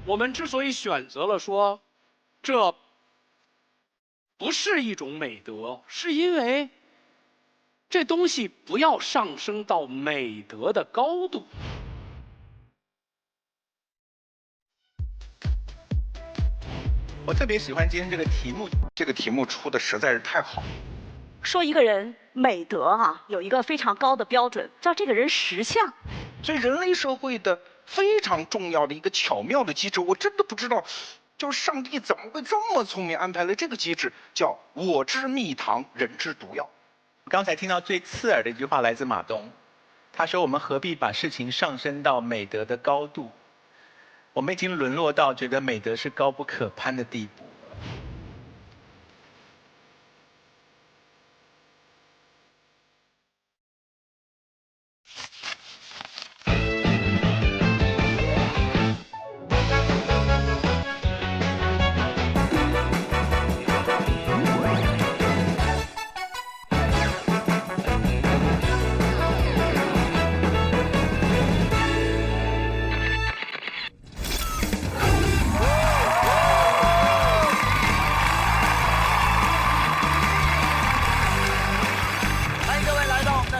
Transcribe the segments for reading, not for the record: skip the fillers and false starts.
我们之所以选择了说，这不是一种美德，是因为这东西不要上升到美德的高度。我特别喜欢今天这个题目，这个题目出的实在是太好。说一个人美德有一个非常高的标准，叫这个人识相。所以人类社会的非常重要的一个巧妙的机制，我真的不知道，就是上帝怎么会这么聪明安排了这个机制，叫我知蜜糖，人之毒药。刚才听到最刺耳的一句话来自马东，他说我们何必把事情上升到美德的高度？我们已经沦落到觉得美德是高不可攀的地步。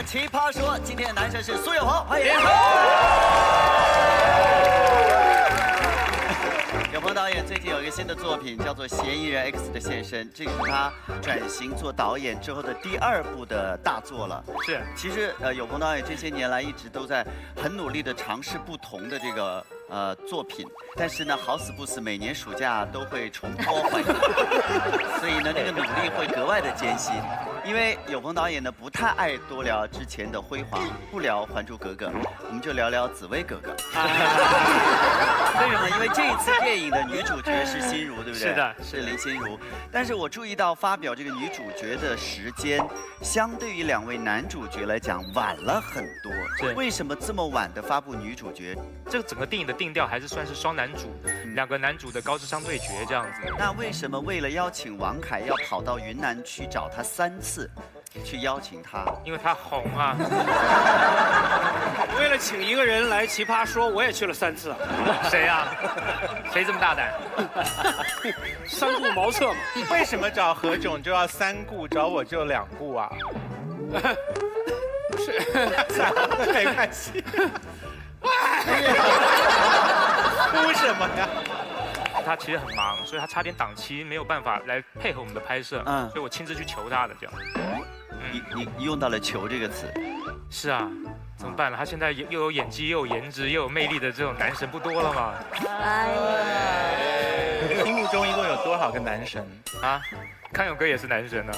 奇葩说，今天的男神是苏有朋，欢迎。有朋导演最近有一个新的作品，叫做《嫌疑人 X 的现身》，这个是他转型做导演之后的第2部的大作了。是，其实有朋导演这些年来一直都在很努力的尝试不同的这个作品，但是呢，好死不死，每年暑假都会重播还原，所以呢，这个努力会格外的艰辛。因为有朋导演呢不太爱多聊之前的辉煌，不聊《还珠格格》，我们就聊聊紫薇格格。为什么？因为这一次电影的女主角是心如，对不对？是的，是林心如。但是我注意到发表这个女主角的时间，相对于2位男主角来讲晚了很多。是为什么这么晚的发布女主角？这个整个电影的定调还是算是双男主，2个男主的高智商对决这样子。那为什么为了邀请王凯，要跑到云南去找他3次，去邀请他？因为他红啊。为了请一个人来奇葩说，我也去了3次。谁呀？谁这么大胆？3顾茅厕嘛。为什么找何炅就要3顾，找我就2顾啊？不是，没关系。哭什么呀？他其实很忙，所以他差点档期没有办法来配合我们的拍摄，所以我亲自去求他的这样。你用到了“求”这个词。是啊，怎么办呢？他现在又有演技，又有颜值，又有魅力的这种男神不多了吗？哎呀，你心目中一共有多少个男神啊？康永哥也是男神啊。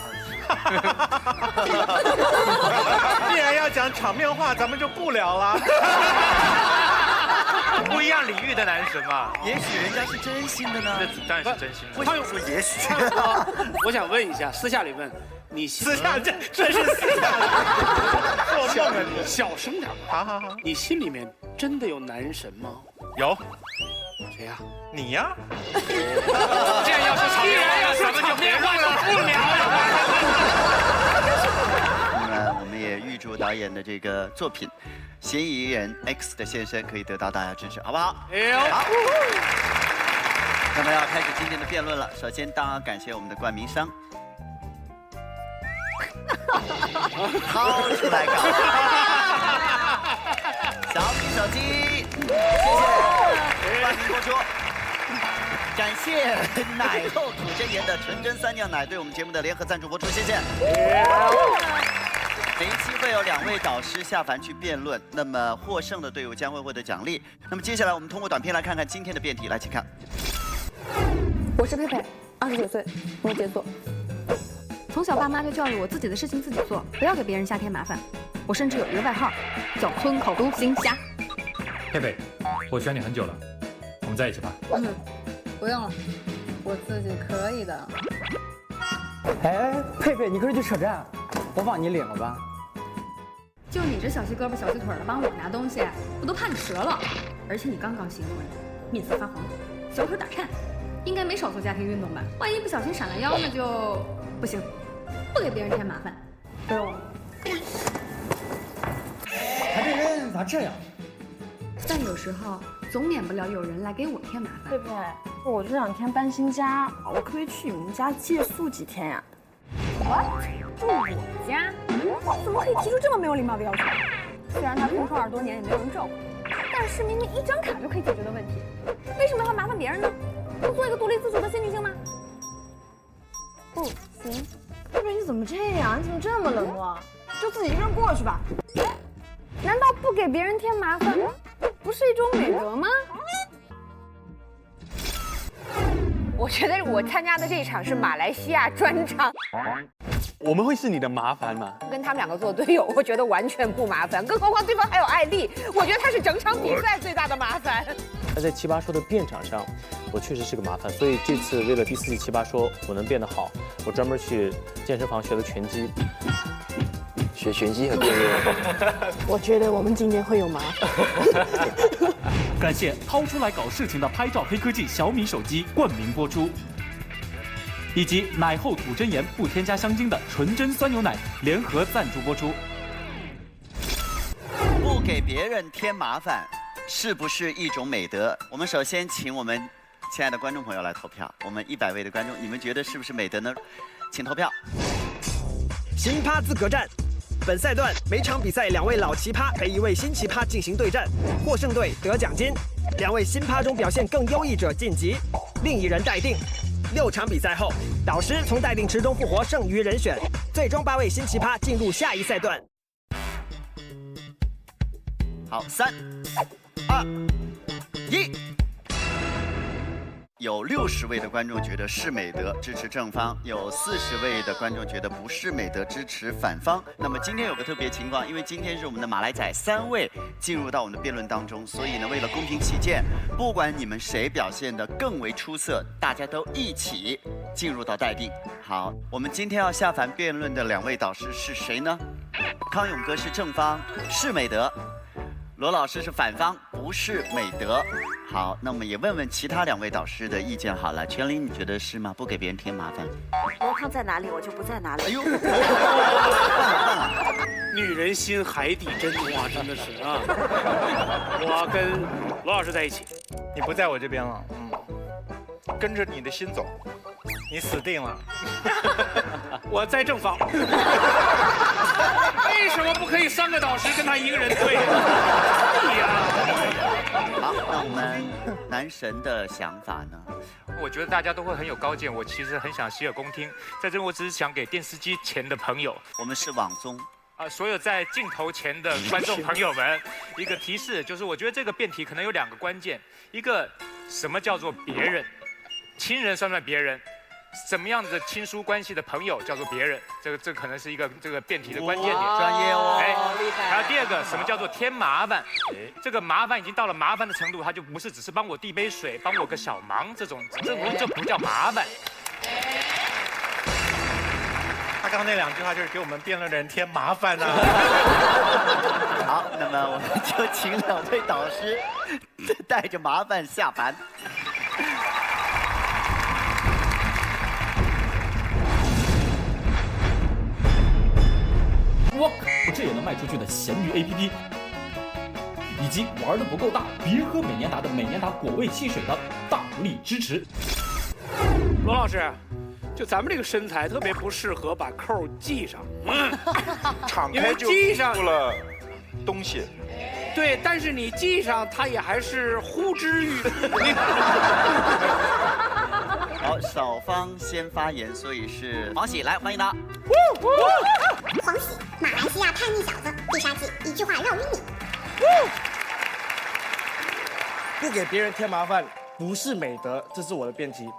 既然要讲场面话，咱们就不聊了。不一样领域的男神嘛。也许人家是真心的呢。这当然是真心的。为什么说也许？我想问一下，私下里问你，私下这是私下做梦啊！小声点吧。好。你心里面真的有男神吗？有。谁呀？你呀。既然要说场面话，咱们就别乱了，不聊了。那么我们也预祝导演的这个作品《嫌疑人 X 的现身》可以得到大家支持，好不好？好。那么要开始今天的辩论了。首先，当然感谢我们的冠名商，掏出来搞，小米手机，谢谢，冠名播出。感谢奶后吐真言的纯真3酿奶对我们节目的联合赞助播出，谢谢。每一期会有2位导师下凡去辩论，那么获胜的队伍将会获得奖励。那么接下来我们通过短片来看看今天的辩题，来，请看。我是佩佩，29岁，摩羯座。从小爸妈就教育我自己的事情自己做，不要给别人瞎添麻烦。我甚至有一个外号，叫村口独行侠。佩佩，我选你很久了，我们在一起吧。不用了，我自己可以的。哎，佩佩，你可是去车站，我帮你领了吧。就你这小细胳膊小细腿的帮我拿东西，我都怕你折了。而且你刚刚新婚，面色发黄，小腿打颤，应该没少做家庭运动吧？万一不小心闪了腰，那就不行，不给别人添麻烦。不用了。他这人咋这样？但有时候总免不了有人来给我添麻烦。佩佩，我这2天搬新家，我可不可以去你们家借宿几天呀？What？ 住我家？怎么可以提出这么没有礼貌的要求？虽然他空窗20多年也没有人照顾，但是明明1张卡就可以解决的问题，为什么要麻烦别人呢？不做一个独立自主的新女性吗？不行。佩佩，你怎么这样？你怎么这么冷漠？就自己一个人过去吧。难道不给别人添麻烦，不是一种美德吗？我觉得我参加的这一场是马来西亚专场。我们会是你的麻烦吗？跟他们2个做队友，我觉得完全不麻烦，更何况对方还有艾丽，我觉得他是整场比赛最大的麻烦。那在奇葩说的辩场上，我确实是个麻烦，所以这次为了第4季奇葩说我能变得好，我专门去健身房学了拳击，学拳击和电乐。我觉得我们今天会有麻烦。感谢掏出来搞事情的拍照黑科技小米手机冠名播出，以及奶后吐真言不添加香精的纯真酸牛奶联合赞助播出。不给别人添麻烦，是不是一种美德？我们首先请我们亲爱的观众朋友来投票。我们100位的观众，你们觉得是不是美德呢？请投票。新趴资格战。本赛段每场比赛2位老奇葩陪1位新奇葩进行对战，获胜队得奖金，2位新趴中表现更优异者晋级，另1人待定。6场比赛后，导师从待定池中复活剩余人选，最终8位新奇葩进入下一赛段。好，3、2、1。有60位的观众觉得是美德，支持正方；有40位的观众觉得不是美德，支持反方。那么今天有个特别情况，因为今天是我们的马来仔3位进入到我们的辩论当中，所以呢，为了公平起见，不管你们谁表现得更为出色，大家都一起进入到待定。好，我们今天要下凡辩论的2位导师是谁呢？康永哥是正方，是美德；罗老师是反方，不是美德。好，那我们也问问其他2位导师的意见好了。全林，你觉得是吗？不给别人添麻烦。罗康在哪里，我就不在哪里。哎呦，女人心海底针啊，真的是啊！我跟罗老师在一起，你不在我这边了，跟着你的心走，你死定了。我在正方。为什么不可以3个导师跟他1个人对？可以呀。好，那我们男神的想法呢？我觉得大家都会很有高见，我其实很想洗耳恭听。在这，我只是想给电视机前的朋友，我们是网综所有在镜头前的观众朋友们，一个提示，就是我觉得这个辩题可能有2个关键，一个什么叫做别人，亲人算不算别人？什么样的亲疏关系的朋友叫做别人？这可能是一个这个辩题的关键点。专业哦，厉害。还有第2个，什么叫做添麻烦？这个麻烦已经到了麻烦的程度，他就不是只是帮我递杯水、帮我个小忙这种，这不叫麻烦。他刚刚那2句话就是给我们辩论的人添麻烦啊。好，那么我们就请2位导师带着麻烦下凡。我这也能卖出去的闲鱼 APP， 以及玩的不够大，别喝美年达的美年达果味汽水的大力支持。罗老师，就咱们这个身材特别不适合把扣系上，敞开就出了东西。对，但是你系上，它也还是呼之欲出。好，少方先发言，所以是黄喜来，欢迎他。黄喜，马来西亚叛逆小子，第3季1句话绕晕你。不给别人添麻烦不是美德，这是我的辩题。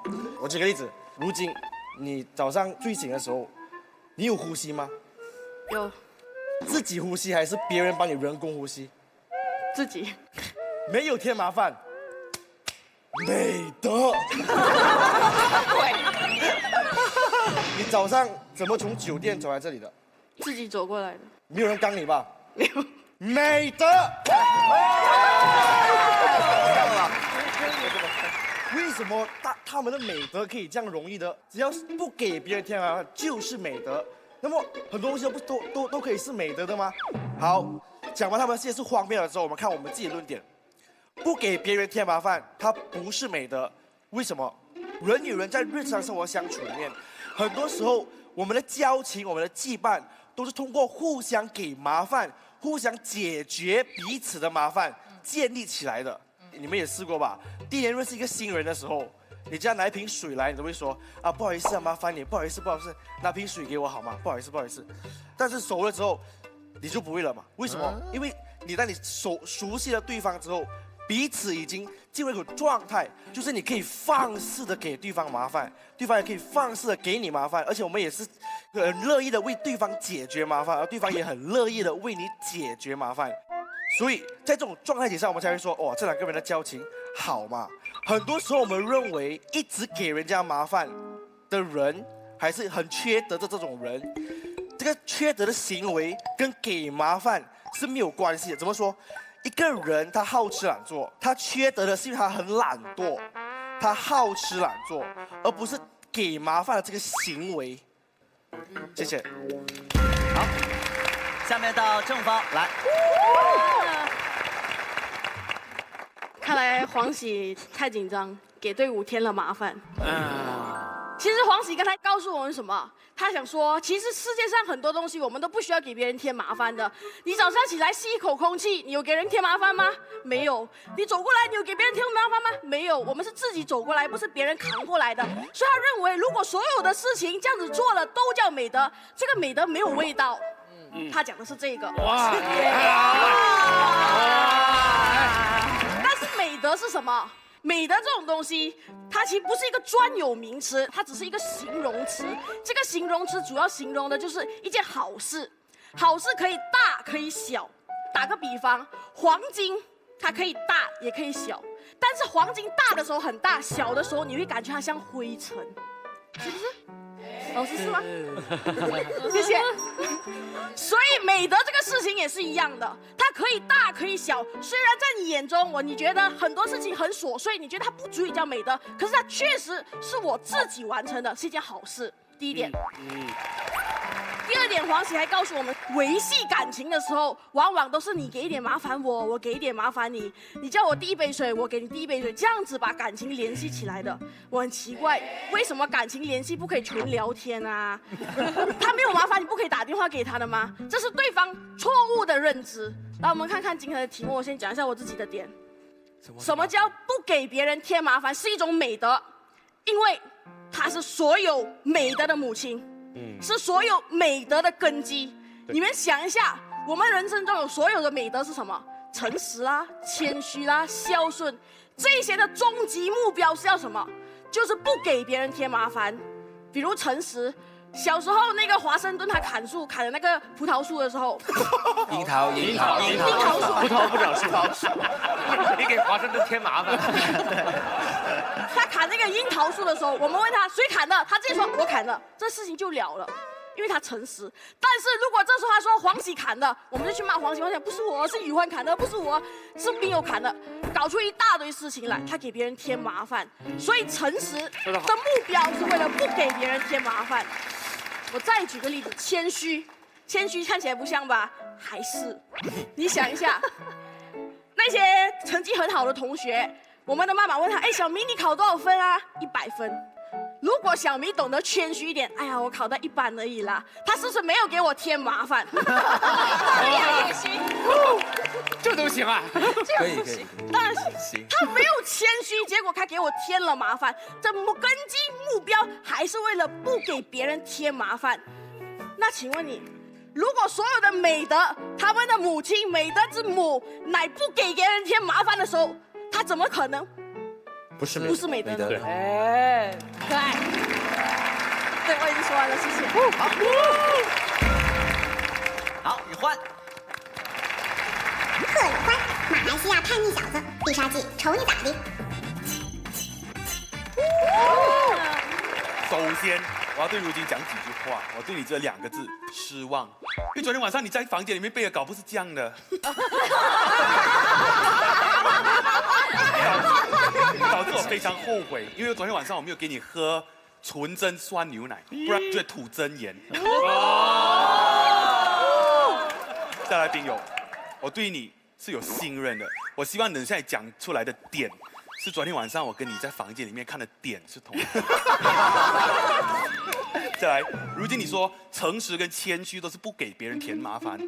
我举个例子，如今你早上睡醒的时候，你有呼吸吗？有。自己呼吸还是别人帮你人工呼吸？自己。没有添麻烦，美德。你早上怎么从酒店走来这里的？自己走过来的。没有人刚你吧？没有。美德。为什么他们的美德可以这样容易的？只要是不给别人添麻烦就是美德。那么很多东西都可以是美德的吗？好，讲完他们这些是荒谬了之后，我们看我们自己的论点。不给别人添麻烦，它不是美德。为什么？人与人在日常生活相处里面，很多时候我们的交情、我们的羁绊，都是通过互相给麻烦、互相解决彼此的麻烦建立起来的。你们也试过吧？第一年认识一个新人的时候，你叫他拿一瓶水来，你都会说啊，不好意思啊，麻烦你，不好意思，拿瓶水给我好吗？不好意思。但是熟了之后，你就不会了嘛？为什么？因为当你熟悉了对方之后，彼此已经进入一种状态，就是你可以放肆的给对方麻烦，对方也可以放肆的给你麻烦，而且我们也是很乐意的为对方解决麻烦，而对方也很乐意的为你解决麻烦。所以在这种状态底下，我们才会说，哇，这两个人的交情好嘛？很多时候我们认为一直给人家麻烦的人，还是很缺德的这种人。这个缺德的行为跟给麻烦是没有关系的。怎么说？一个人他好吃懒做，他缺德的是因为他很懒惰，他好吃懒做，而不是给麻烦的这个行为。谢谢。好，下面到正方来。看来黄喜太紧张，给队伍添了麻烦。其实黄喜刚才告诉我们什么？他想说，其实世界上很多东西我们都不需要给别人添麻烦的。你早上起来吸一口空气，你有给人添麻烦吗？没有。你走过来，你有给别人添麻烦吗？没有。我们是自己走过来，不是别人扛过来的。所以他认为，如果所有的事情这样子做了都叫美德，这个美德没有味道。他讲的是这个。哇！但是美德是什么？美德这种东西，它其实不是一个专有名词，它只是一个形容词。这个形容词主要形容的就是一件好事，好事可以大可以小。打个比方，黄金它可以大也可以小，但是黄金大的时候很大，小的时候你会感觉它像灰尘，是不是？老师是吗？谢谢。所以美德这个事情也是一样的，它可以大可以小。虽然在你眼中，你觉得很多事情很琐碎，你觉得它不足以叫美德，可是它确实是我自己完成的，是一件好事。第一点。第二点，黄喜还告诉我们，维系感情的时候，往往都是你给一点麻烦我，我给一点麻烦你，你叫我第一杯水，我给你第一杯水，这样子把感情联系起来的。我很奇怪，为什么感情联系不可以纯聊天啊？他没有麻烦，你不可以打电话给他的吗？这是对方错误的认知。来，我们看看今天的题目，我先讲一下我自己的点。什么叫不给别人添麻烦是一种美德？因为它是所有美德的母亲。是所有美德的根基。你们想一下，我们人生中有所有的美德是什么？诚实啦、谦虚啦、孝顺，这些的终极目标是要什么？就是不给别人添麻烦。比如诚实，小时候那个华盛顿他砍树砍的那个葡萄树的时候，樱桃树，葡萄不长树，你给华盛顿添麻烦。他砍那个樱桃树的时候，我们问他谁砍的，他直接说我砍的，这事情就了了，因为他诚实。但是如果这时候他说黄喜砍的，我们就去骂黄喜，我想不是我，是宇欢砍的，不是我，是斌友砍的，搞出一大堆事情来，他给别人添麻烦。所以诚实的目标是为了不给别人添麻烦。我再举个例子，谦虚，谦虚看起来不像吧？还是，你想一下，那些成绩很好的同学。我们的妈妈问他：“哎，小明，你考多少分啊？100分。”如果小明懂得谦虚一点，哎呀，我考到一般而已啦，他是不是没有给我添麻烦？也行，这都行啊？可以。当然行。他没有谦虚，结果他给我添了麻烦。这根基目标还是为了不给别人添麻烦。那请问你，如果所有的美德，他们的母亲美德之母乃不给别人添麻烦的时候，他怎么可能不是美德呢？哎，可爱。对，我已经说完了，谢谢。好，宇欢。贺宇欢，马来西亚叛逆小子，必杀技，瞅你咋的。首先，我要对如今讲几句话。我对你这2个字失望，因为昨天晚上你在房间里面背的稿不是这样的。导致我非常后悔，因为昨天晚上我没有给你喝纯真酸牛奶，不然就会吐真言。再来，冰友，我对你是有信任的，我希望你现在讲出来的点，是昨天晚上我跟你在房间里面看的点是同样的。再来，如今你说诚实跟谦虚都是不给别人添麻烦。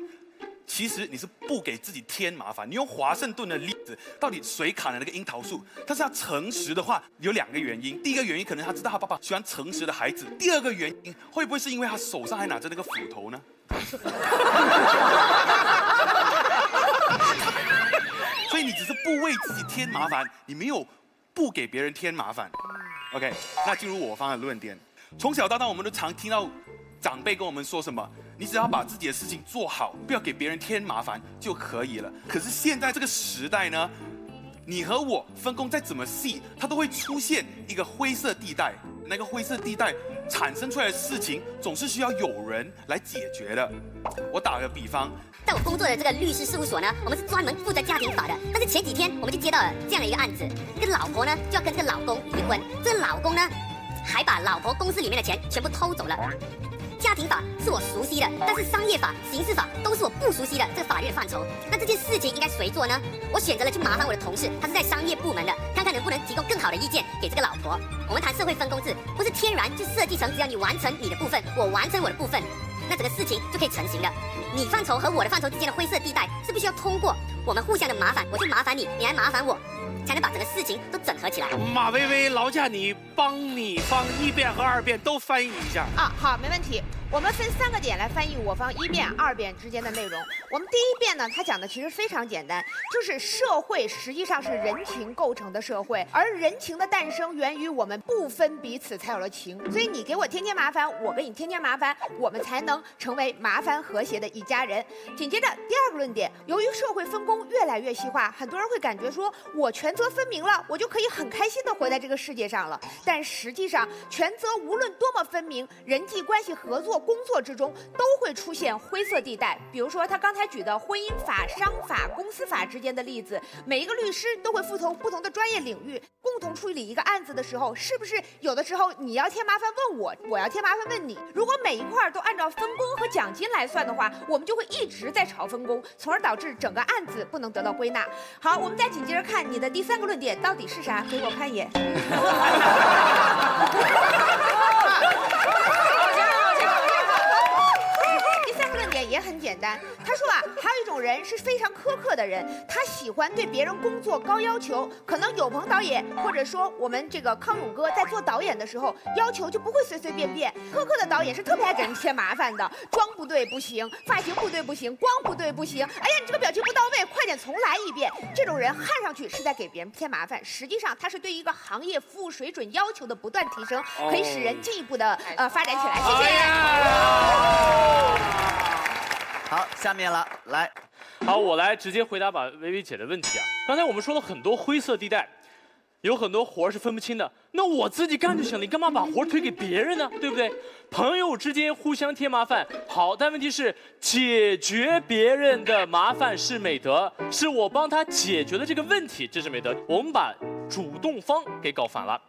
其实你是不给自己添麻烦。你用华盛顿的例子，到底谁砍了那个樱桃树？但是他诚实的话，有2个原因。第一个原因可能他知道他爸爸喜欢诚实的孩子。第2个原因会不会是因为他手上还拿着那个斧头呢？所以你只是不为自己添麻烦，你没有不给别人添麻烦。OK， 那进入我方的论点。从小到大，我们都常听到长辈跟我们说什么？你只要把自己的事情做好，不要给别人添麻烦就可以了。可是现在这个时代呢，你和我分工再怎么细，它都会出现一个灰色地带。那个灰色地带产生出来的事情，总是需要有人来解决的。我打个比方，在我工作的这个律师事务所呢，我们是专门负责家庭法的。但是前几天我们就接到了这样的一个案子，这个老婆呢就要跟这个老公离婚，这个老公呢还把老婆公司里面的钱全部偷走了。家庭法是我熟悉的，但是商业法、刑事法都是我不熟悉的这个法律的范畴。那这件事情应该谁做呢？我选择了去麻烦我的同事，他是在商业部门的，看看能不能提供更好的意见给这个老婆。我们谈社会分工制，不是天然就设计成只要你完成你的部分，我完成我的部分，那整个事情就可以成型的。你范畴和我的范畴之间的灰色地带是必须要通过我们互相的麻烦，我就麻烦你，你来麻烦我，才能把整个事情都整合起来。马薇薇，劳驾你帮你方1辩和2辩都翻译一下啊，好，没问题。我们分3个点来翻译我方1辩、2辩之间的内容。我们第1辩呢，它讲的其实非常简单，就是社会实际上是人情构成的社会，而人情的诞生源于我们不分彼此才有了情。所以你给我添麻烦，我给你添麻烦，我们才能成为麻烦和谐的一家人。紧接着第2个论点，由于社会分工越来越细化，很多人会感觉说我权责分明了，我就可以很开心的活在这个世界上了。但实际上，权责无论多么分明，人际关系、合作、工作之中都会出现灰色地带。比如说他刚才举的婚姻法、商法、公司法之间的例子，每一个律师都会负责不同的专业领域，共同处理一个案子的时候，是不是有的时候你要添麻烦问我，我要添麻烦问你？如果每一块都按照分工和奖金来算的话，我们就会一直在吵分工，从而导致整个案子不能得到归纳。好，我们再紧接着看你的第3个论点到底是啥？给我看一眼。也很简单，他说啊，还有一种人是非常苛刻的人，他喜欢对别人工作高要求。可能有朋导演或者说我们这个康永哥在做导演的时候，要求就不会随随便便。苛刻的导演是特别爱给人添麻烦的，妆不对不行，发型不对不行，光不对不行，哎呀你这个表情不到位，快点重来一遍。这种人看上去是在给别人添麻烦，实际上他是对一个行业服务水准要求的不断提升，可以使人进一步的发展起来。谢谢。好，下面了，来，好，我来直接回答把薇薇姐的问题啊。刚才我们说了很多灰色地带，有很多活是分不清的，那我自己干就行了，你干嘛把活推给别人呢？对不对？朋友之间互相添麻烦，好，但问题是解决别人的麻烦是美德，是我帮他解决了这个问题，这是美德。我们把主动方给搞反了。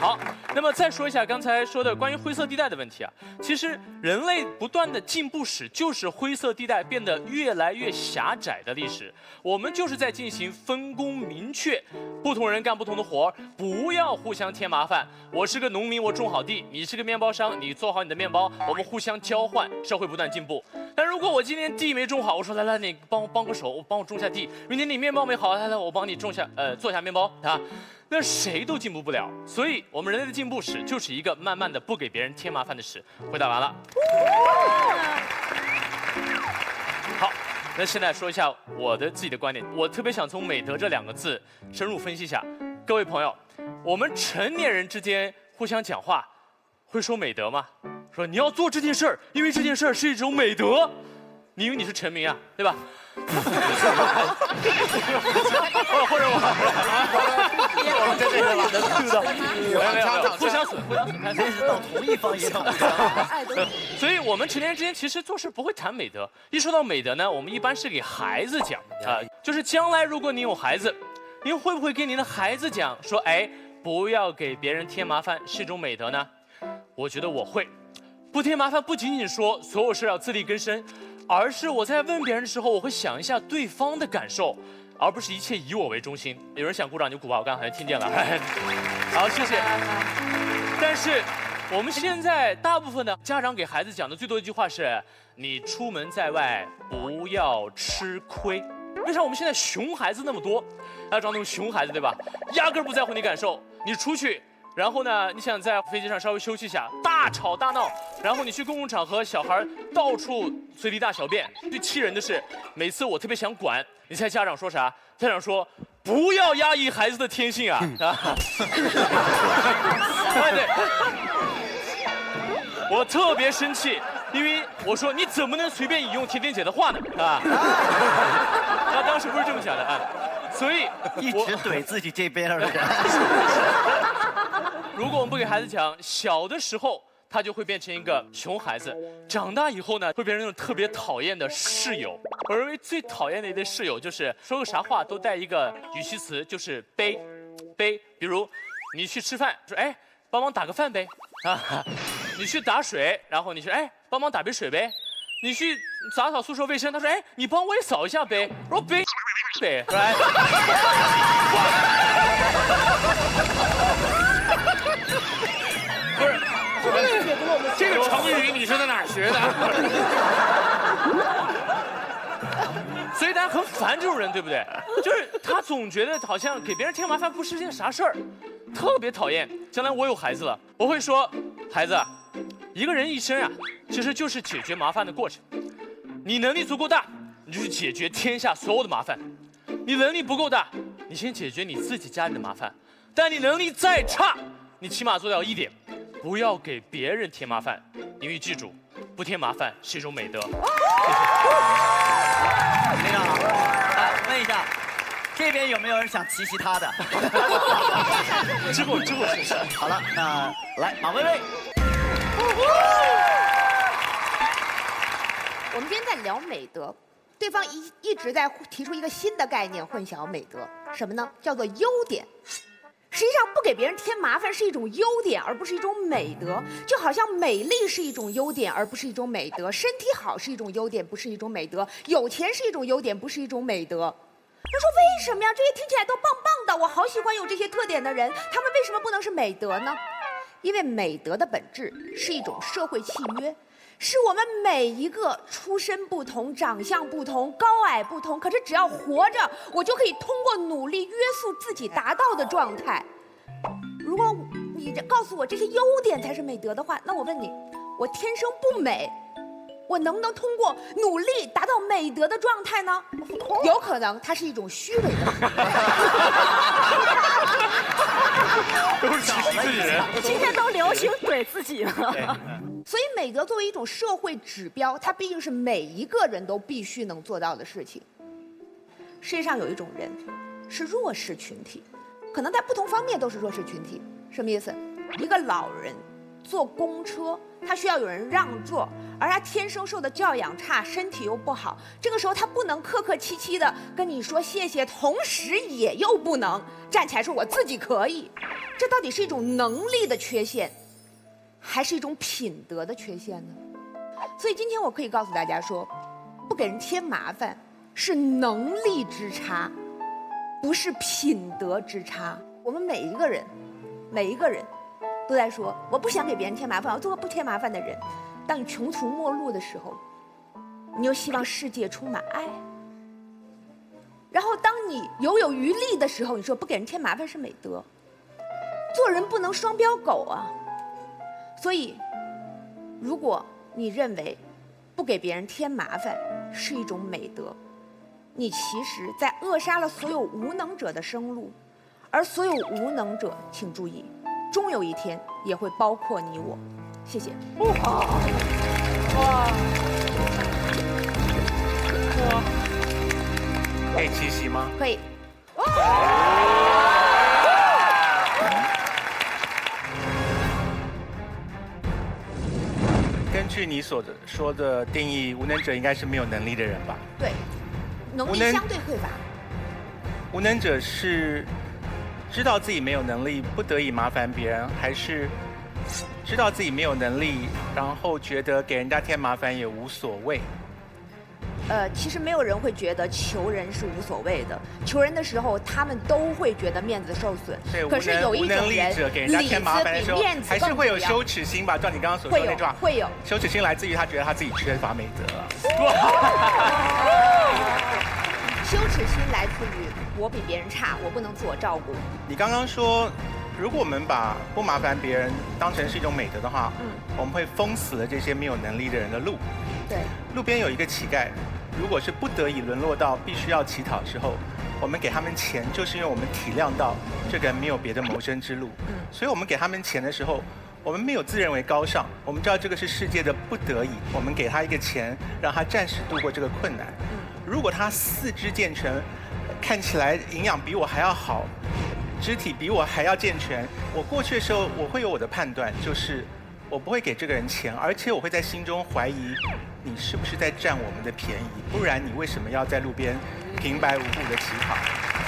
好，那么再说一下刚才说的关于灰色地带的问题啊。其实人类不断的进步史就是灰色地带变得越来越狭窄的历史。我们就是在进行分工明确，不同人干不同的活，不要互相添麻烦。我是个农民，我种好地；你是个面包商，你做好你的面包，我们互相交换，社会不断进步。但如果我今天地没种好，我说来，你帮个手，帮我种下地；明天你面包没好，来，我帮你做下面包啊。那谁都进步不了，所以我们人类的进步史就是一个慢慢的不给别人添麻烦的史。回答完了。好，那现在说一下我的自己的观点，我特别想从美德这2个字深入分析一下。各位朋友，我们成年人之间互相讲话，会说美德吗？说你要做这件事儿，因为这件事儿是一种美德。你以为你是臣民啊，对吧？或者我在这个了，互相损，这是到同一方也懂。所以我们成年人之间其实做事不会谈美德。一说到美德呢，我们一般是给孩子讲啊，就是将来如果你有孩子，您会不会跟您的孩子讲说，哎，不要给别人添麻烦是一种美德呢？我觉得我会。不添麻烦不仅仅说所有事要自力更生，而是我在问别人的时候，我会想一下对方的感受，而不是一切以我为中心。有人想鼓掌就鼓吧，我刚才听见了。好，谢谢。但是我们现在大部分的家长给孩子讲的最多一句话是：你出门在外不要吃亏。为啥我们现在熊孩子那么多？要找那种熊孩子，对吧？压根不在乎你感受。你出去，然后呢，你想在飞机上稍微休息一下，大吵大闹，然后你去公共场合，小孩到处随地大小便。最气人的是，每次我特别想管，你猜家长说啥？家长说：不要压抑孩子的天性啊！啊，对。我特别生气，因为我说你怎么能随便引用甜甜姐的话呢？啊，他当时不是这么想的啊，所以一直怼自己这边了。如果我们不给孩子讲，小的时候他就会变成一个熊孩子，长大以后呢，会变成那种特别讨厌的室友。我认为最讨厌的一对室友就是说个啥话都带一个语气词，就是背。比如你去吃饭，说哎，帮忙打个饭呗啊。你去打水，然后你说哎，帮忙打杯水呗。你去打扫宿舍卫生，他说哎，你帮我也扫一下呗。我说呗，来。不是，这个成语你是在哪儿学的？所以大家很烦这种人，对不对？就是他总觉得好像给别人添麻烦不是件啥事儿，特别讨厌。将来我有孩子了，我会说，孩子。一个人一生啊，其实就是解决麻烦的过程。你能力足够大，你就去解决天下所有的麻烦；你能力不够大，你先解决你自己家里的麻烦。但你能力再差，你起码做到一点，不要给别人添麻烦。因为记住，不添麻烦是一种美德。非常好。问一下，这边有没有人想提他的？之后试试。好了，那来马薇薇。我们今天在聊美德，对方一直在提出一个新的概念，混淆美德，什么呢？叫做优点。实际上，不给别人添麻烦是一种优点，而不是一种美德。就好像美丽是一种优点，而不是一种美德；身体好是一种优点，不是一种美德；有钱是一种优点，不是一种美德。他说：“为什么呀？这些听起来都棒棒的，我好喜欢有这些特点的人，他们为什么不能是美德呢？”因为美德的本质是一种社会契约，是我们每一个出身不同、长相不同、高矮不同，可是只要活着，我就可以通过努力约束自己达到的状态。如果你告诉我这些优点才是美德的话，那我问你，我天生不美，我能不能通过努力达到美德的状态呢？有可能，它是一种虚伪的。都是自己人，今天都流行怼自己了。所以美德作为一种社会指标，它毕竟是每一个人都必须能做到的事情。世界上有一种人是弱势群体，可能在不同方面都是弱势群体。什么意思？一个老人坐公车，他需要有人让座，而他天生受的教养差，身体又不好，这个时候他不能客客气气的跟你说谢谢，同时也又不能站起来说我自己可以。这到底是一种能力的缺陷，还是一种品德的缺陷呢？所以今天我可以告诉大家说，不给人添麻烦是能力之差，不是品德之差。我们每一个人都在说我不想给别人添麻烦，我做个不添麻烦的人。当你穷途末路的时候，你又希望世界充满爱。然后当你有余力的时候，你说不给人添麻烦是美德。做人不能双标狗啊。所以如果你认为不给别人添麻烦是一种美德，你其实在扼杀了所有无能者的生路。而所有无能者，请注意，终有一天也会包括你我。谢谢。哇！可以齐席吗？可以。根据你说的定义，无能者应该是没有能力的人吧？对，能力相对匮乏。无能者是知道自己没有能力，不得已麻烦别人，还是知道自己没有能力，然后觉得给人家添麻烦也无所谓？其实没有人会觉得求人是无所谓的，求人的时候他们都会觉得面子受损。对，可是有一无能种人，力者给人家添麻烦的时候，还是会有羞耻心吧？照你刚刚所说的那句话，会有羞耻心来自于他觉得他自己缺乏美德。羞耻心来自于我比别人差，我不能自我照顾。你刚刚说，如果我们把不麻烦别人当成是一种美德的话，我们会封死了这些没有能力的人的路。对，路边有一个乞丐，如果是不得已沦落到必须要乞讨之后，我们给他们钱，就是因为我们体谅到这个人没有别的谋生之路。所以我们给他们钱的时候，我们没有自认为高尚，我们知道这个是世界的不得已，我们给他一个钱，让他暂时度过这个困难。如果他四肢健全，看起来营养比我还要好，肢体比我还要健全，我过去的时候我会有我的判断，就是我不会给这个人钱，而且我会在心中怀疑你是不是在占我们的便宜，不然你为什么要在路边平白无故的乞讨？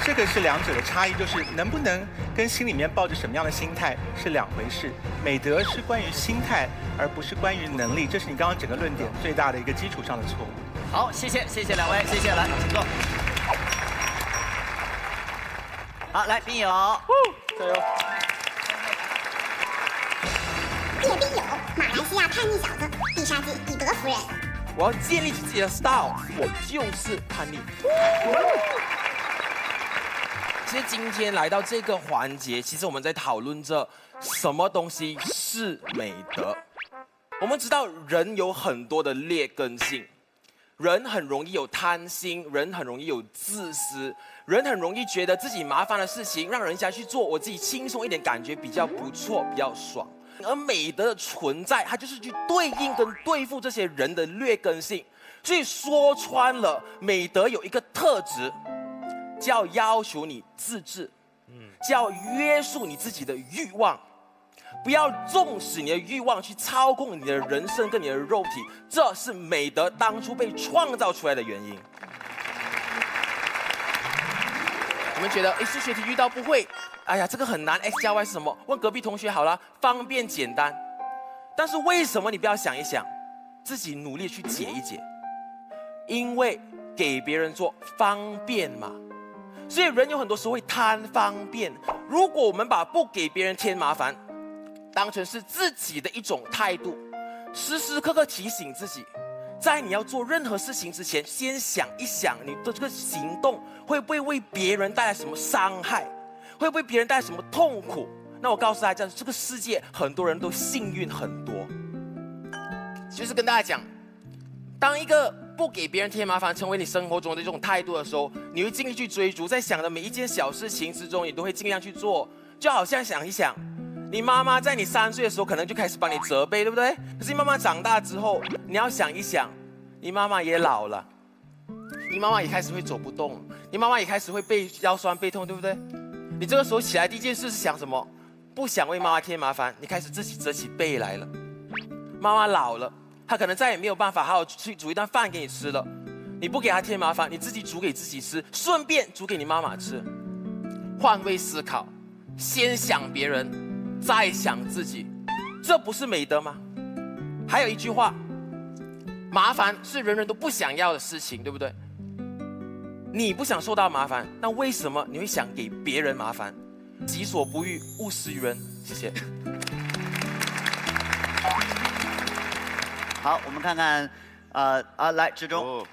这个是两者的差异，就是能不能跟心里面抱着什么样的心态是两回事。美德是关于心态，而不是关于能力，这是你刚刚整个论点最大的一个基础上的错误。好，谢谢两位，谢谢，来，请坐。好，来，冰友，加油！叶冰友，马来西亚叛逆小子，必杀技以德服人。我要建立起自己的 style， 我就是叛逆。其实今天来到这个环节，其实我们在讨论着什么东西是美德。我们知道人有很多的劣根性，人很容易有贪心，人很容易有自私，人很容易觉得自己麻烦的事情让人家去做，我自己轻松一点，感觉比较不错，比较爽。而美德的存在，它就是去对应跟对付这些人的劣根性。所以说穿了，美德有一个特质，叫要求你自制，叫约束你自己的欲望，不要纵使你的欲望去操控你的人生跟你的肉体，这是美德当初被创造出来的原因。你们觉得，数学题遇到不会，哎呀，这个很难 ，x 加 y 是什么？问隔壁同学好了，方便简单。但是为什么你不要想一想，自己努力去解一解？因为给别人做方便嘛。所以人有很多时候会贪方便。如果我们把不给别人添麻烦当成是自己的一种态度，时时刻刻提醒自己，在你要做任何事情之前，先想一想你的这个行动会不会为别人带来什么伤害，会不会别人带来什么痛苦。那我告诉大家，这个世界很多人都幸运很多。就是跟大家讲，当一个不给别人添麻烦成为你生活中的这种态度的时候，你会尽力去追逐，在想的每一件小事情之中，你都会尽量去做。就好像想一想，你妈妈在你3岁的时候可能就开始帮你责备，对不对？可是你妈妈长大之后，你要想一想，你妈妈也老了，你妈妈也开始会走不动，你妈妈也开始会腰酸背痛，对不对？你这个时候起来第一件事是想什么？不想为妈妈添麻烦，你开始自己折起背来了。妈妈老了，她可能再也没有办法好好去煮一顿饭给你吃了，你不给她添麻烦，你自己煮给自己吃，顺便煮给你妈妈吃。换位思考，先想别人，再想自己，这不是美德吗？还有一句话，麻烦是人人都不想要的事情，对不对？你不想受到麻烦，那为什么你会想给别人麻烦？己所不欲，勿施于人。谢谢。好，我们看看，来志忠。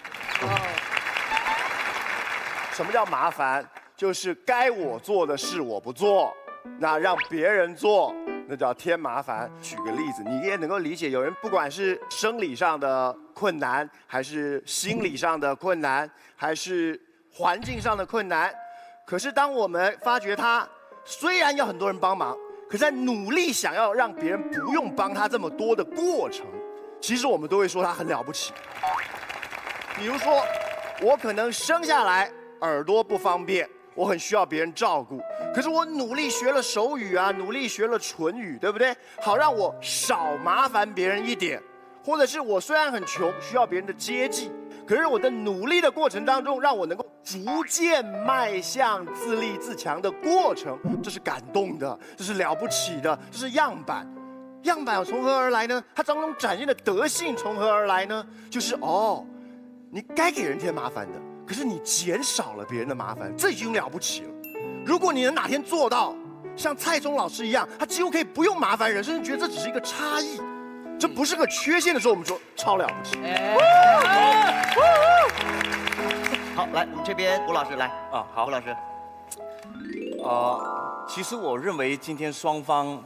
什么叫麻烦？就是该我做的事我不做，那让别人做，那叫添麻烦。举个例子，你也能够理解，有人不管是生理上的困难，还是心理上的困难，还是环境上的困难，可是当我们发觉他虽然有很多人帮忙，可是在努力想要让别人不用帮他这么多的过程，其实我们都会说他很了不起。比如说，我可能生下来耳朵不方便，我很需要别人照顾，可是我努力学了手语啊，努力学了唇语，对不对？好让我少麻烦别人一点。或者是我虽然很穷，需要别人的接济，可是我的努力的过程当中，让我能够逐渐迈向自立自强的过程，这是感动的，这是了不起的，这是样板。样板从何而来呢？它当中展现的德性从何而来呢？就是你该给人添麻烦的，可是你减少了别人的麻烦，这已经了不起了。如果你能哪天做到像蔡宗老师一样，他几乎可以不用麻烦人，甚至觉得这只是一个差异，这不是个缺陷的时候，我们说超了不起。好，来我们这边吴老师来啊，好，吴老师。其实我认为今天双方，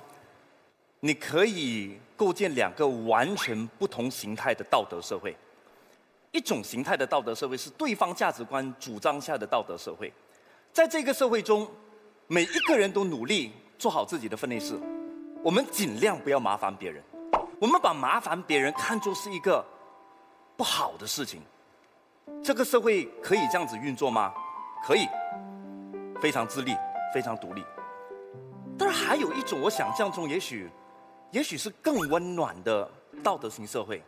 你可以构建2个完全不同形态的道德社会。一种形态的道德社会是对方价值观主张下的道德社会，在这个社会中，每一个人都努力做好自己的分内事，我们尽量不要麻烦别人，我们把麻烦别人看作是一个不好的事情。这个社会可以这样子运作吗？可以，非常自立，非常独立。但是还有一种我想象中也许是更温暖的道德型社会，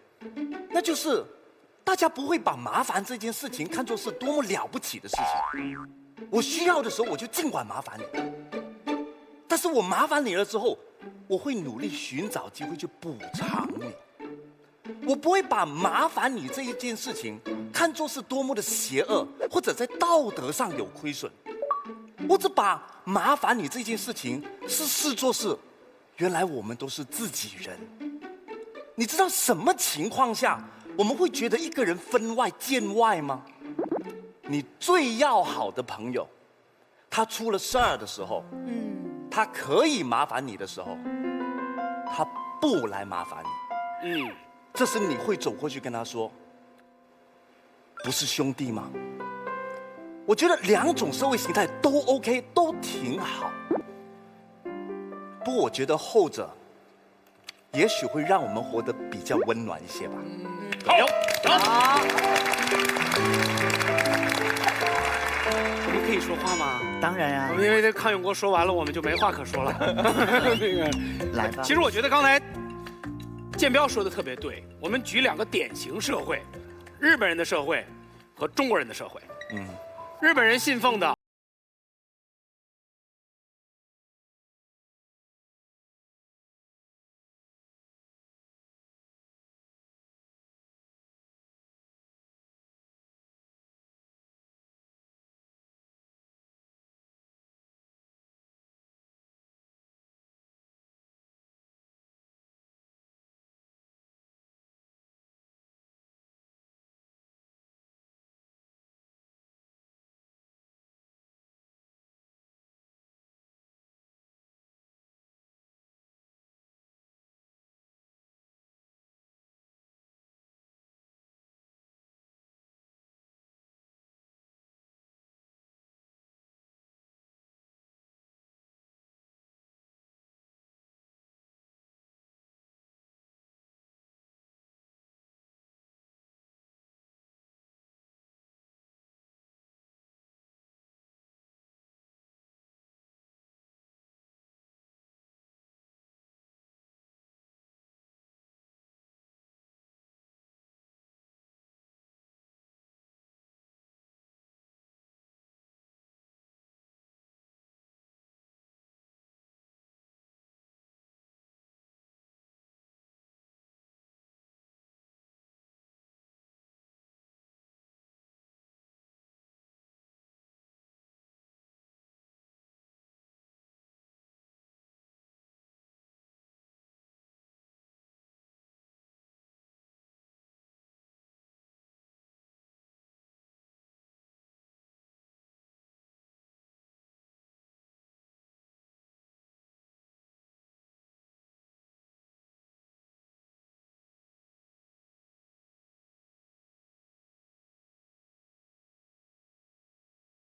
那就是大家不会把麻烦这件事情看作是多么了不起的事情。我需要的时候我就尽管麻烦你，但是我麻烦你了之后，我会努力寻找机会去补偿你。我不会把麻烦你这一件事情看作是多么的邪恶，或者在道德上有亏损。我只把麻烦你这件事情视作是，原来我们都是自己人。你知道什么情况下我们会觉得一个人分外见外吗？你最要好的朋友，他出了事儿的时候，他可以麻烦你的时候，他不来麻烦你，这时你会走过去跟他说，不是兄弟吗？我觉得2种社会形态都 OK， 都挺好。不过我觉得后者也许会让我们活得比较温暖一些吧。好，我们可以说话吗？当然呀。因为这康永国说完了，我们就没话可说了。那个，来吧。其实我觉得刚才建彪说的特别对，我们举2个典型社会，日本人的社会和中国人的社会。日本人信奉的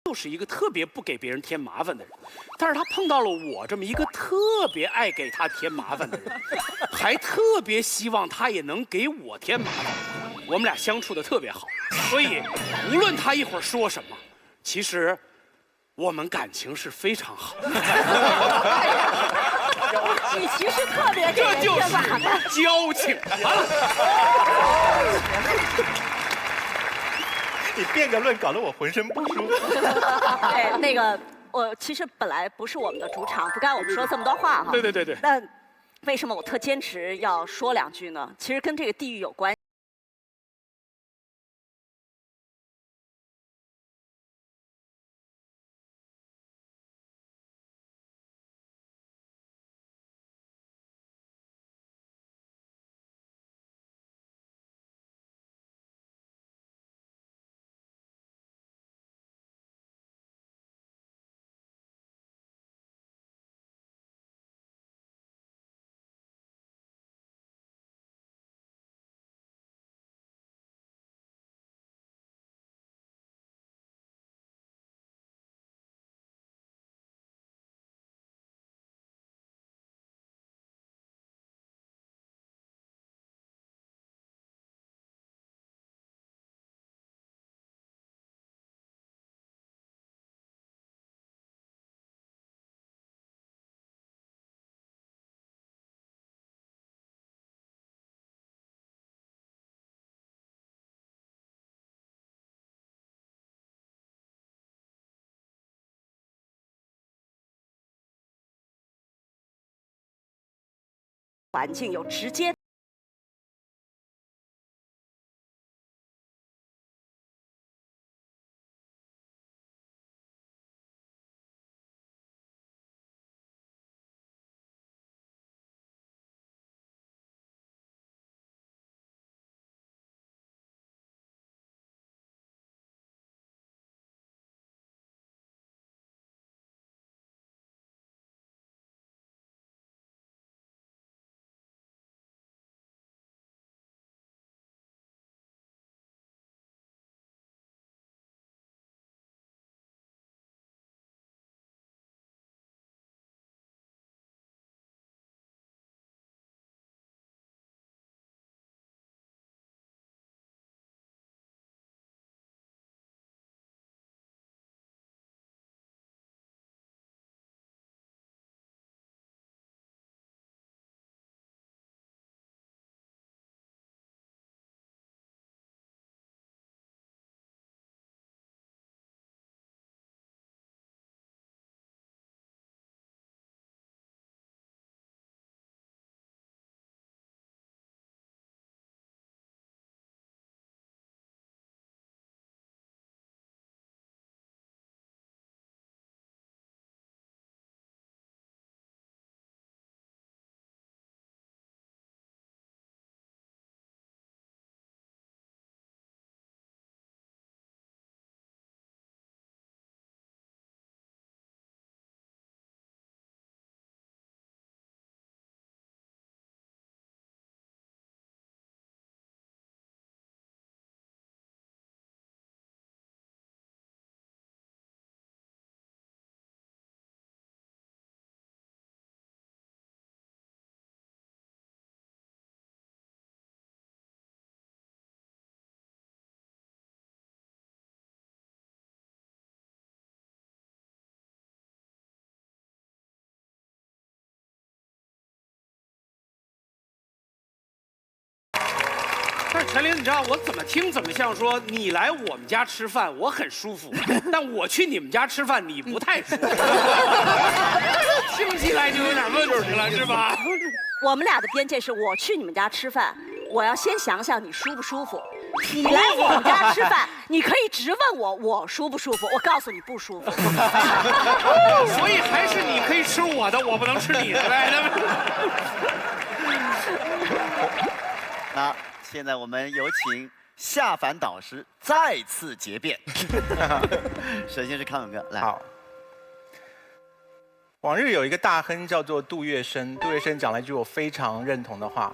就是一个特别不给别人添麻烦的人，但是他碰到了我这么一个特别爱给他添麻烦的人，还特别希望他也能给我添麻烦，我们俩相处的特别好，所以无论他一会儿说什么，其实我们感情是非常好。你其实特别给人添麻烦，这就是交情。完了。你辩个论搞得我浑身不舒服。对，那个我其实本来不是我们的主场，不该我们说这么多话哈。对。但为什么我特坚持要说2句呢？其实跟这个地域有关。环境有直接。但是陈琳，你知道我怎么听怎么像说你来我们家吃饭，我很舒服，但我去你们家吃饭，你不太舒服，听起来就有点问题了，是吧？我们俩的边界是我去你们家吃饭，我要先想想你舒不舒服。你来我们家吃饭，你可以直问我舒不舒服，我告诉你不舒服。所以还是你可以吃我的，我不能吃你的呗。那现在我们有请夏凡导师再次结辩。首先是康永哥，来。好。往日有一个大亨叫做杜月笙，杜月笙讲了一句我非常认同的话，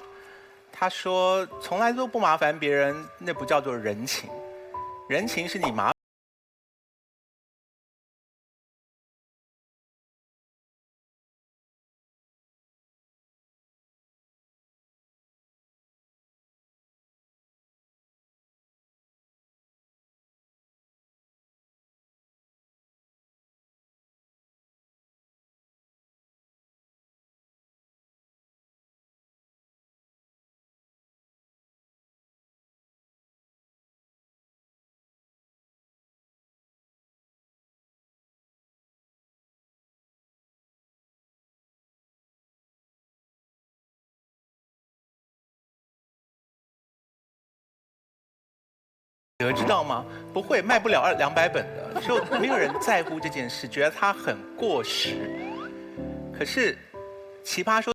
他说：“从来都不麻烦别人，那不叫做人情，人情是你麻。”知道吗？不会，卖不了200本的，就没有人在乎这件事，觉得它很过时。可是，奇葩说。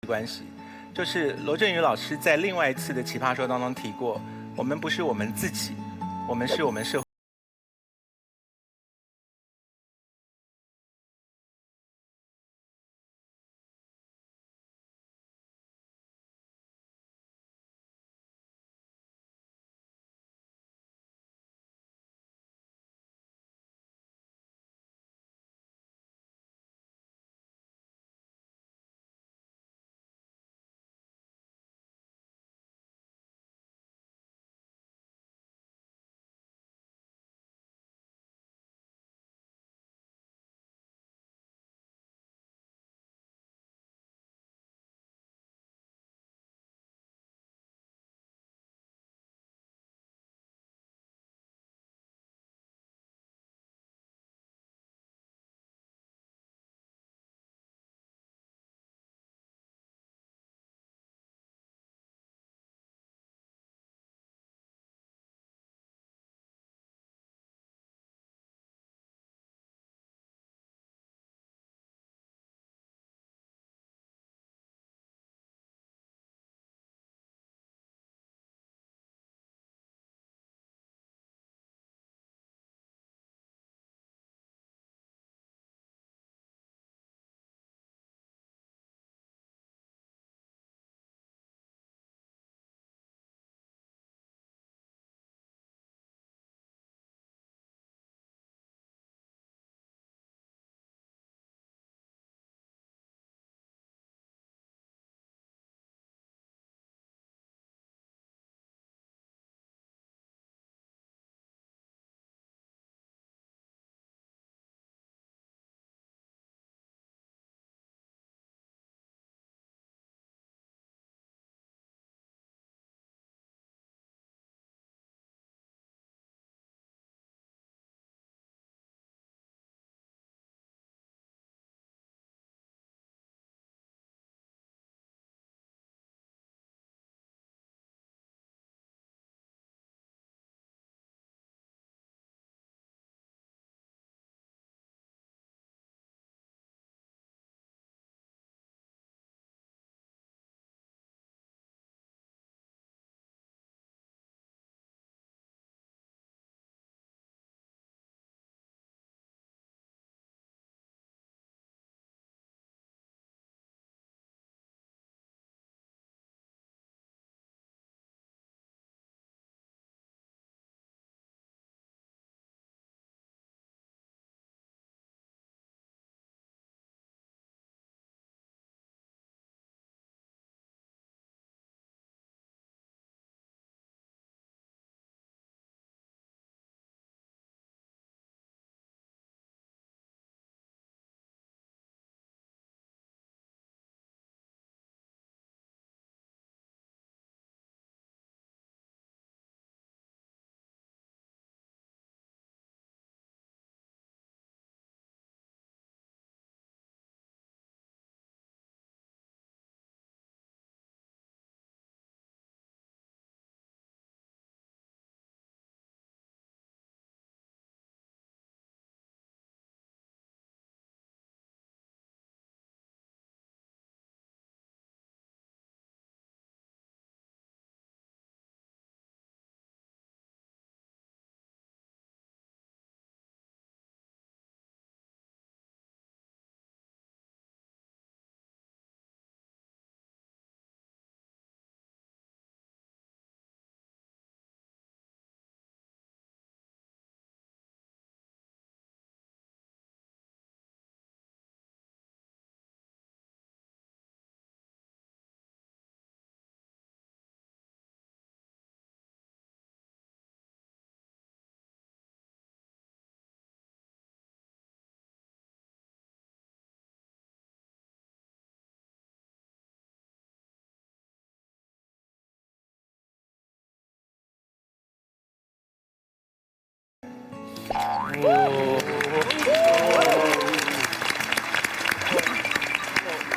关系，就是罗振宇老师在另外一次的奇葩说当中提过，我们不是我们自己，我们是我们社会。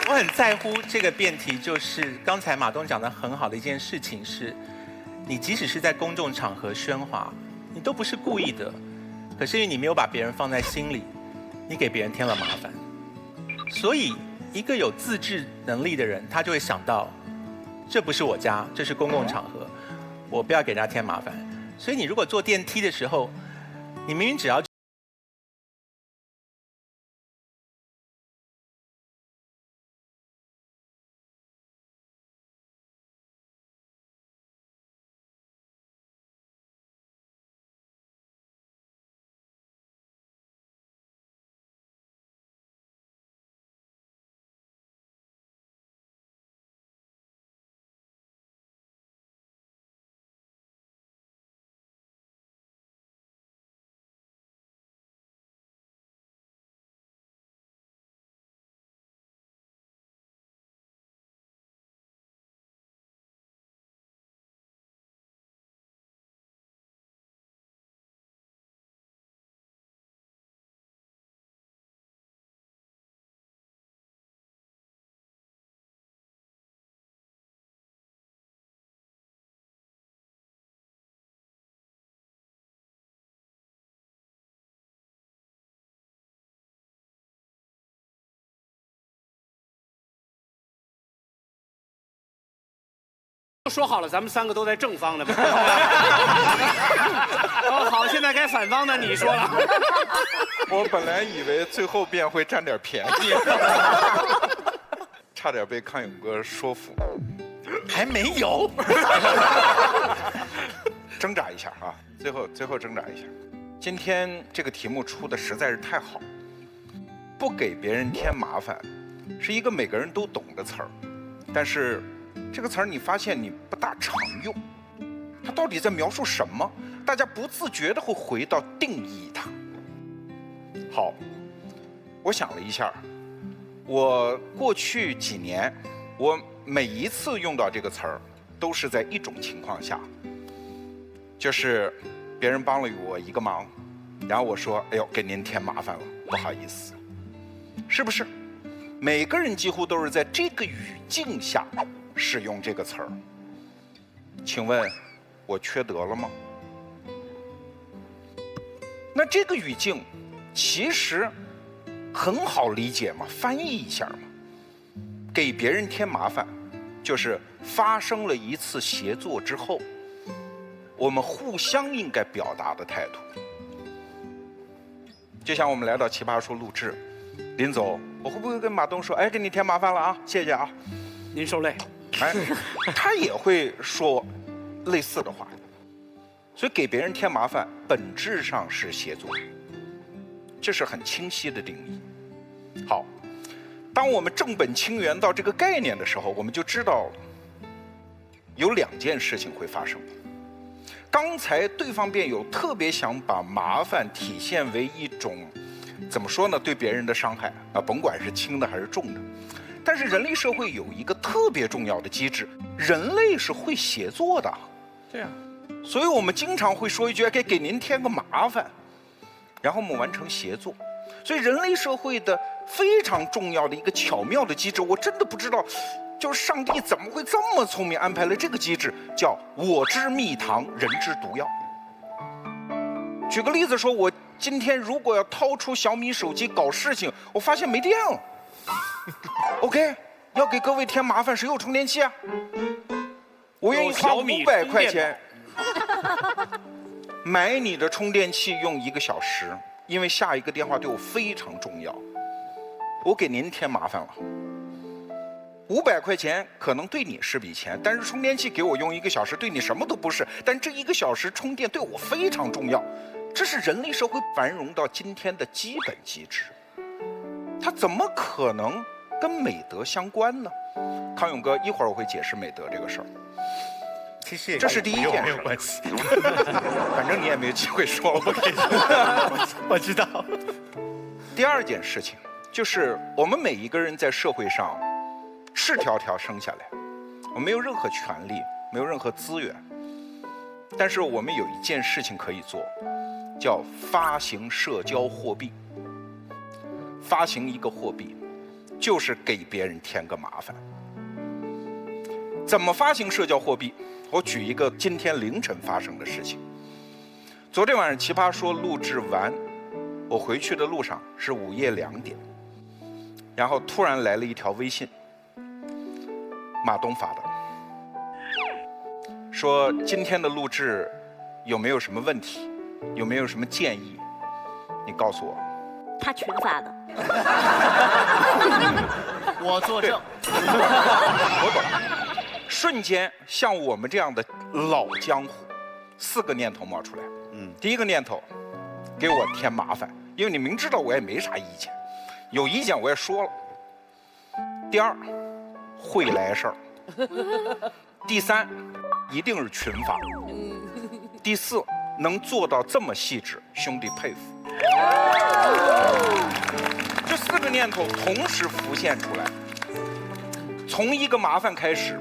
我很在乎这个辩题，就是刚才马东讲的很好的一件事情是，你即使是在公众场合喧哗，你都不是故意的，可是因为你没有把别人放在心里，你给别人添了麻烦。所以一个有自制能力的人，他就会想到，这不是我家，这是公共场合，我不要给大家添麻烦。所以你如果坐电梯的时候，你明明只要说好了，咱们3个都在正方的嘛。哦，好，现在该反方的你说了。我本来以为最后辩会占点便宜，差点被康永哥说服，还没有。挣扎一下啊，最后挣扎一下。今天这个题目出的实在是太好，不给别人添麻烦，是一个每个人都懂的词儿，但是这个词儿你发现你不大常用，它到底在描述什么？大家不自觉的会回到定义它。好，我想了一下，我过去几年，我每一次用到这个词儿，都是在一种情况下，就是别人帮了我一个忙，然后我说：“哎呦，给您添麻烦了，不好意思。”是不是？每个人几乎都是在这个语境下使用这个词儿。请问，我缺德了吗？那这个语境其实很好理解嘛，翻译一下嘛。给别人添麻烦，就是发生了一次协作之后，我们互相应该表达的态度。就像我们来到奇葩说录制，临走，我会不会跟马东说：“哎，给你添麻烦了啊，谢谢啊，您受累。”哎，他也会说类似的话。所以给别人添麻烦，本质上是协作，这是很清晰的定义。好，当我们正本清源到这个概念的时候，我们就知道有2件事情会发生。刚才对方辩友特别想把麻烦体现为一种怎么说呢，对别人的伤害啊，甭管是轻的还是重的。但是人类社会有一个特别重要的机制，人类是会协作的。对啊，所以我们经常会说一句：“给您添个麻烦”，然后我们完成协作。所以人类社会的非常重要的一个巧妙的机制，我真的不知道，就是上帝怎么会这么聪明安排了这个机制，叫我之蜜糖，人之毒药。举个例子说，我今天如果要掏出小米手机搞事情，我发现没电了。OK， 要给各位添麻烦，谁有充电器啊？我愿意花500块钱买你的充电器用1个小时，因为下一个电话对我非常重要。我给您添麻烦了，500块钱可能对你是笔钱，但是充电器给我用1个小时，对你什么都不是。但这1个小时充电对我非常重要，这是人类社会繁荣到今天的基本机制。它怎么可能跟美德相关呢？康永哥，一会儿我会解释美德这个事儿。其实这是第一件事，没有关系。反正你也没有机会说，我不可以我知道。第2件事情就是我们每一个人在社会上赤条条生下来，我们没有任何权利，没有任何资源，但是我们有一件事情可以做，叫发行社交货币。发行一个货币，就是给别人添个麻烦。怎么发行社交货币？我举一个今天凌晨发生的事情。昨天晚上奇葩说录制完，我回去的路上是午夜2点，然后突然来了一条微信，马东发的，说今天的录制有没有什么问题，有没有什么建议，你告诉我。他群发的。我作证。我懂。瞬间，像我们这样的老江湖，4个念头冒出来。第一个念头，给我添麻烦，因为你明知道我也没啥意见，有意见我也说了。第二，会来事儿。第三，一定是群发。第四，能做到这么细致，兄弟佩服。这4个念头同时浮现出来，从一个麻烦开始，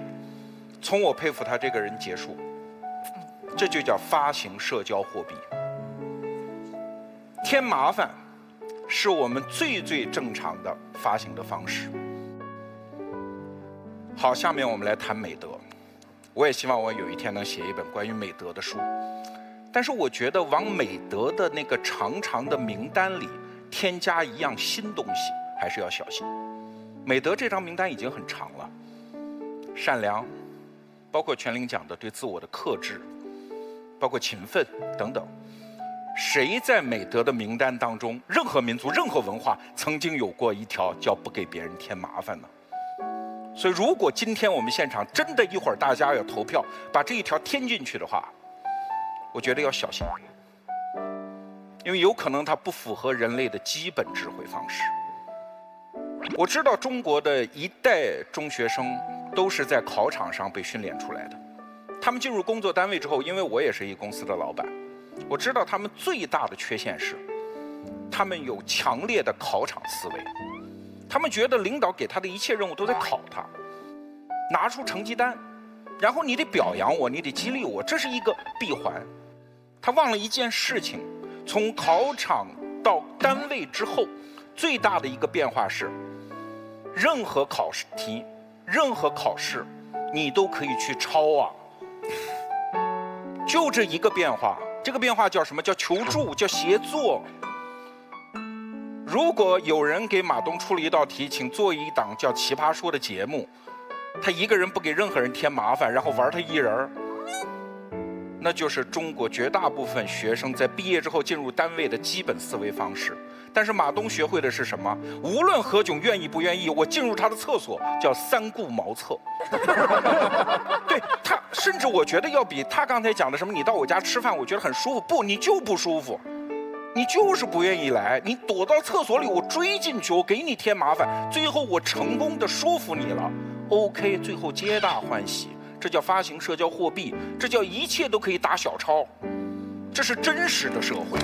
从我佩服他这个人结束，这就叫发行社交货币。添麻烦是我们最正常的发行的方式。好，下面我们来谈美德。我也希望我有一天能写一本关于美德的书，但是我觉得往美德的那个长长的名单里添加一样新东西，还是要小心。美德这张名单已经很长了，善良，包括全玲讲的对自我的克制，包括勤奋等等。谁在美德的名单当中，任何民族、任何文化曾经有过一条叫不给别人添麻烦呢？所以，如果今天我们现场真的一会儿大家要投票，把这一条添进去的话，我觉得要小心，因为有可能它不符合人类的基本智慧方式。我知道中国的一代中学生都是在考场上被训练出来的，他们进入工作单位之后，因为我也是一公司的老板，我知道他们最大的缺陷是，他们有强烈的考场思维。他们觉得领导给他的一切任务都在考他，拿出成绩单，然后你得表扬我，你得激励我，这是一个闭环。他忘了一件事情，从考场到单位之后，最大的一个变化是，任何考试题、任何考试，你都可以去抄啊。就这一个变化，这个变化叫什么？叫求助，叫协作。如果有人给马东出了一道题，请做一档叫《奇葩说》的节目，他一个人不给任何人添麻烦，然后玩他一人儿，那就是中国绝大部分学生在毕业之后进入单位的基本思维方式。但是马东学会的是什么？无论何炅愿意不愿意，我进入他的厕所叫三顾茅厕。对他，甚至我觉得要比他刚才讲的什么你到我家吃饭，我觉得很舒服。不，你就不舒服。你就是不愿意来，你躲到厕所里，我追进去，我给你添麻烦，最后我成功的说服你了 ，OK， 最后皆大欢喜，这叫发行社交货币，这叫一切都可以打小抄，这是真实的社会。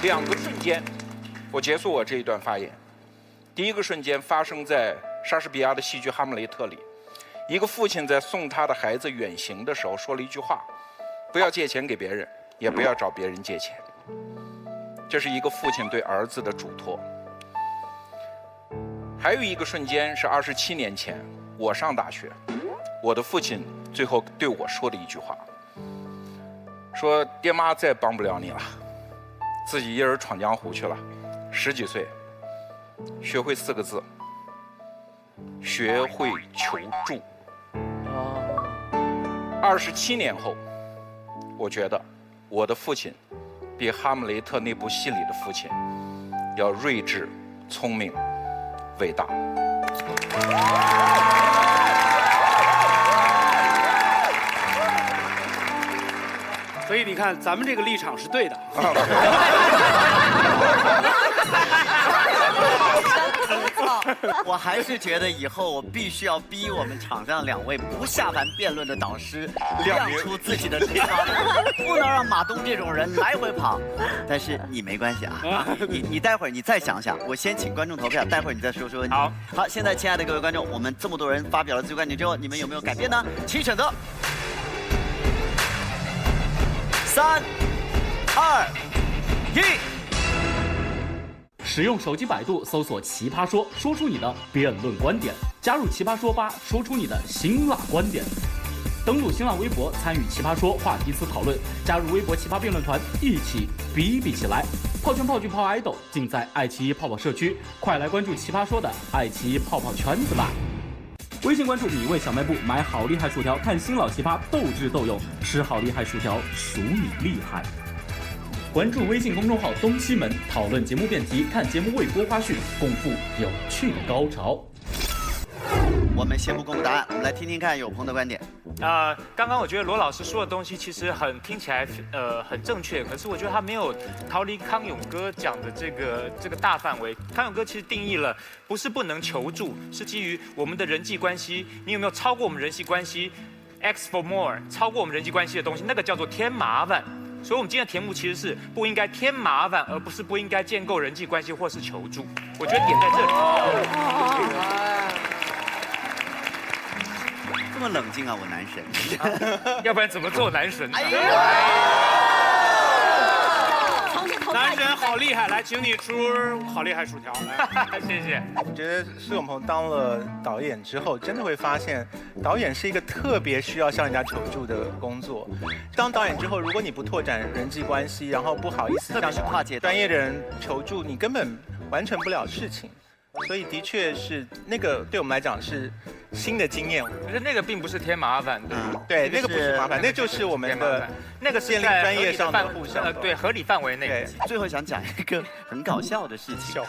2个瞬间，我结束我这一段发言。第一个瞬间发生在莎士比亚的戏剧《哈姆雷特》里。一个父亲在送他的孩子远行的时候说了一句话：不要借钱给别人，也不要找别人借钱。这是一个父亲对儿子的嘱托。还有一个瞬间是27年前，我上大学，我的父亲最后对我说的一句话，说爹妈再帮不了你了，自己一人闯江湖去了，10几岁，学会4个字，学会求助。27年后，我觉得我的父亲比《哈姆雷特》那部戏里的父亲要睿智、聪明、伟大。所以你看，咱们这个立场是对的。我还是觉得以后我必须要逼我们场上2位不下凡辩论的导师亮出自己的地方，不能让马东这种人来回跑。但是你没关系啊，你待会儿你再想想，我先请观众投票，待会儿你再说说问题。好，现在亲爱的各位观众，我们这么多人发表了自己观点之后，你们有没有改变呢？请选择。3、2、1。使用手机百度搜索奇葩说，说出你的辩论观点，加入奇葩说吧，说出你的辛辣观点。登录新浪微博参与奇葩说话题词讨论，加入微博奇葩辩论团，一起比比起来。泡圈泡剧泡爱豆尽在爱奇艺泡泡社区，快来关注奇葩说的爱奇艺泡泡圈子吧。微信关注米味小卖部，买好厉害薯条，看新老奇葩斗智斗勇，吃好厉害薯条，数你厉害。关注微信公众号东西门，讨论节目辩题，看节目未播花絮，共赴有趣的高潮。我们先不公布答案，我们来听听看有朋的观点。刚刚我觉得罗老师说的东西其实听起来很正确，可是我觉得他没有逃离康永哥讲的这个大范围。康永哥其实定义了，不是不能求助，是基于我们的人际关系，你有没有超过我们人际关系 ，X for more， 超过我们人际关系的东西，那个叫做添麻烦。所以，我们今天的题目其实是不应该添麻烦，而不是不应该建构人际关系或是求助。我觉得点在这里。这么冷静啊，我男神，要不然怎么做男神？男神好厉害，来，请你出好厉害薯条来，谢谢。我觉得施永鹏当了导演之后，真的会发现，导演是一个特别需要向人家求助的工作。当导演之后，如果你不拓展人际关系，然后不好意思向专业的人求助，你根本完成不了事情。所以的确是那个对我们来讲是新的经验。可是那个并不是添麻烦，对，那个不是麻烦，那就是我们的那个建立专业上的互相对合理范围内。最后想讲一个很搞笑的事情。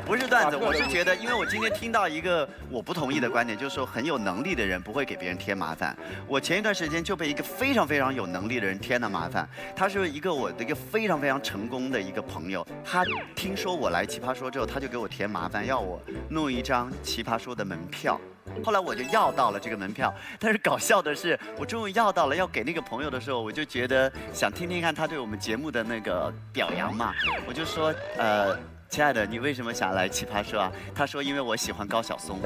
不是段子，我是觉得，因为我今天听到一个我不同意的观点，就是说很有能力的人不会给别人添麻烦。我前一段时间就被一个非常非常有能力的人添了麻烦。他是我的一个非常非常成功的一个朋友，他听说我来奇葩说之后，他就给我添麻烦，要我弄一张奇葩说的门票。后来我就要到了这个门票，但是搞笑的是，我终于要到了，要给那个朋友的时候，我就觉得想听听看他对我们节目的那个表扬嘛，我就说亲爱的，你为什么想来奇葩说啊？他说因为我喜欢高晓松。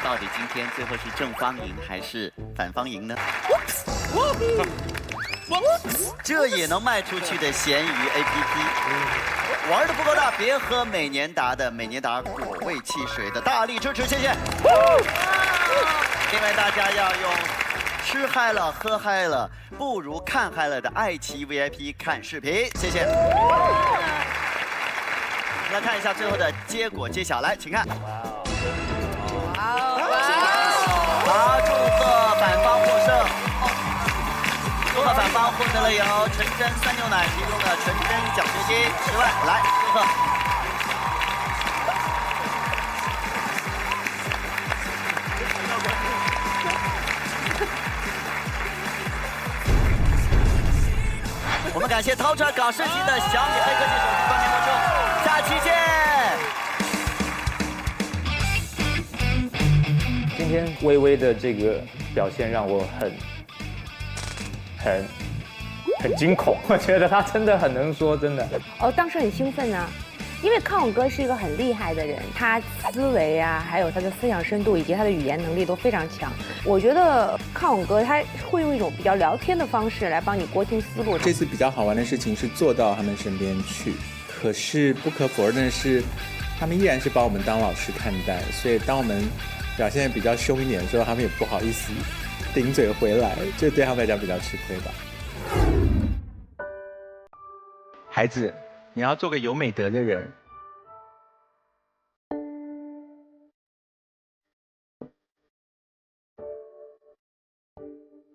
到底今天最后是正方赢还是反方赢呢？这也能卖出去的闲鱼 APP， 玩的不够大，别喝美年达的美年达果味汽水的大力支持，谢谢。另外大家要用吃嗨了喝嗨了不如看嗨了的爱奇艺 VIP 看视频，谢谢。来看一下最后的结果揭晓，来，请看。好，祝贺反方获胜。祝贺反方获得了由纯真酸牛奶提供的纯真奖学金10万，来，祝贺。我们感谢掏出来搞事情的小米黑科技手机冠名播出，下期见。今天微微的这个表现让我很惊恐，我觉得他真的很能说，真的。当时很兴奋啊，因为康永哥是一个很厉害的人，他思维啊，还有他的思想深度以及他的语言能力都非常强。我觉得康永哥他会用一种比较聊天的方式来帮你拨清思路。这次比较好玩的事情是坐到他们身边去，可是不可否认的是，他们依然是把我们当老师看待，所以当我们表现比较凶一点的时候，他们也不好意思顶嘴回来，这对他们来讲比较吃亏吧。孩子，你要做个有美德的人。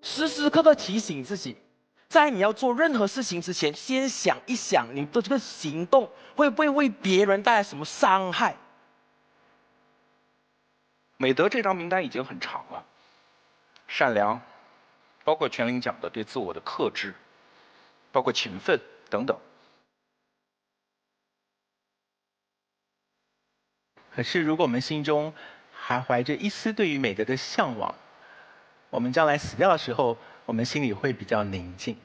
时时刻刻提醒自己，在你要做任何事情之前，先想一想你的这个行动会不会为别人带来什么伤害。美德这张名单已经很长了，善良，包括全林讲的对自我的克制，包括勤奋等等。可是如果我们心中还怀着一丝对于美德的向往，我们将来死掉的时候，我们心里会比较宁静。